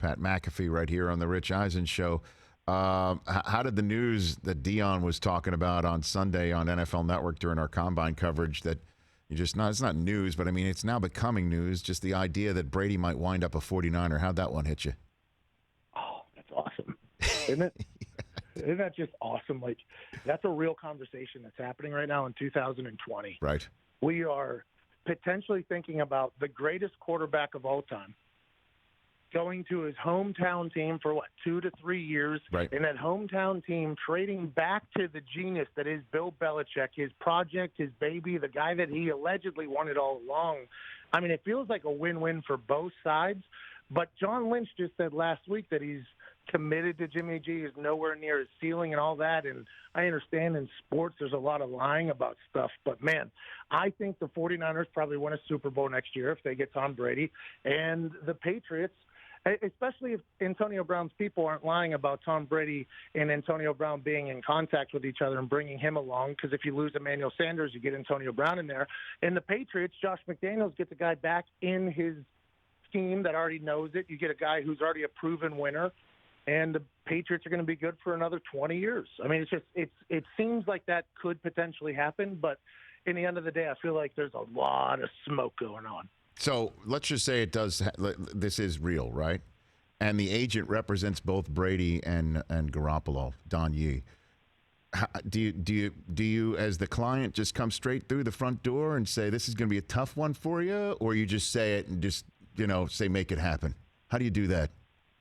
Pat McAfee right here on the Rich Eisen Show. How did the news that Dion was talking about on Sunday on NFL Network during our Combine coverage that it's not news, but I mean, it's now becoming news, just the idea that Brady might wind up a 49er. How'd that one hit you? Oh, that's awesome. Isn't it? Isn't that just awesome? Like, that's a real conversation that's happening right now in 2020. Right. We are potentially thinking about the greatest quarterback of all time going to his hometown team for, 2 to 3 years, right. And that hometown team trading back to the genius that is Bill Belichick, his project, his baby, the guy that he allegedly wanted all along. I mean, it feels like a win-win for both sides. But John Lynch just said last week that he's committed to Jimmy G, is nowhere near his ceiling and all that. And I understand in sports there's a lot of lying about stuff. But, man, I think the 49ers probably win a Super Bowl next year if they get Tom Brady. And the Patriots, especially if Antonio Brown's people aren't lying about Tom Brady and Antonio Brown being in contact with each other and bringing him along, because if you lose Emmanuel Sanders, you get Antonio Brown in there. And the Patriots, Josh McDaniels gets a guy back in his team that already knows it. You get a guy who's already a proven winner, and the Patriots are going to be good for another 20 years. I mean, it seems like that could potentially happen, but in the end of the day, I feel like there's a lot of smoke going on. So let's just say it does. This is real, right? And the agent represents both Brady and Garoppolo, Don Yee. Do you, as the client, just come straight through the front door and say this is going to be a tough one for you, or you just say it and just say make it happen? How do you do that?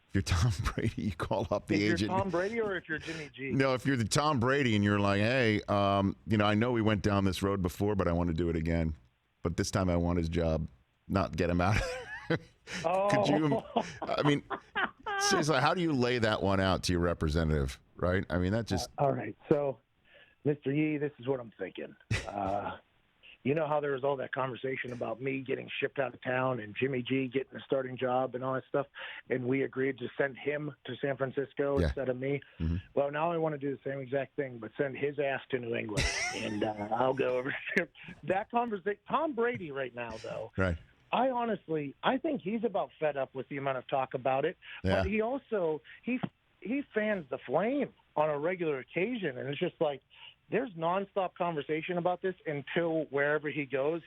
If you're Tom Brady, you call up the agent. If you're Tom Brady or if you're Jimmy G? No, if you're the Tom Brady and you're like, hey, I know we went down this road before, but I want to do it again. But this time I want his job. Not get him out. Could you? I mean, seriously, how do you lay that one out to your representative? Right? I mean, that just. All right. So, Mr. Yee, this is what I'm thinking. You know how there was all that conversation about me getting shipped out of town and Jimmy G getting a starting job and all that stuff, and we agreed to send him to San Francisco instead of me. Mm-hmm. Well, now I want to do the same exact thing, but send his ass to New England, and I'll go over there. That conversation. Tom Brady right now, though. Right. I think he's about fed up with the amount of talk about it, but he also he fans the flame on a regular occasion, and it's just like there's nonstop conversation about this until wherever he goes,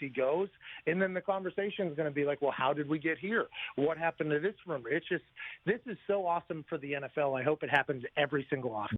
and then the conversation is going to be like, well, how did we get here? What happened to this rumor? It's just, this is so awesome for the NFL. I hope it happens every single off.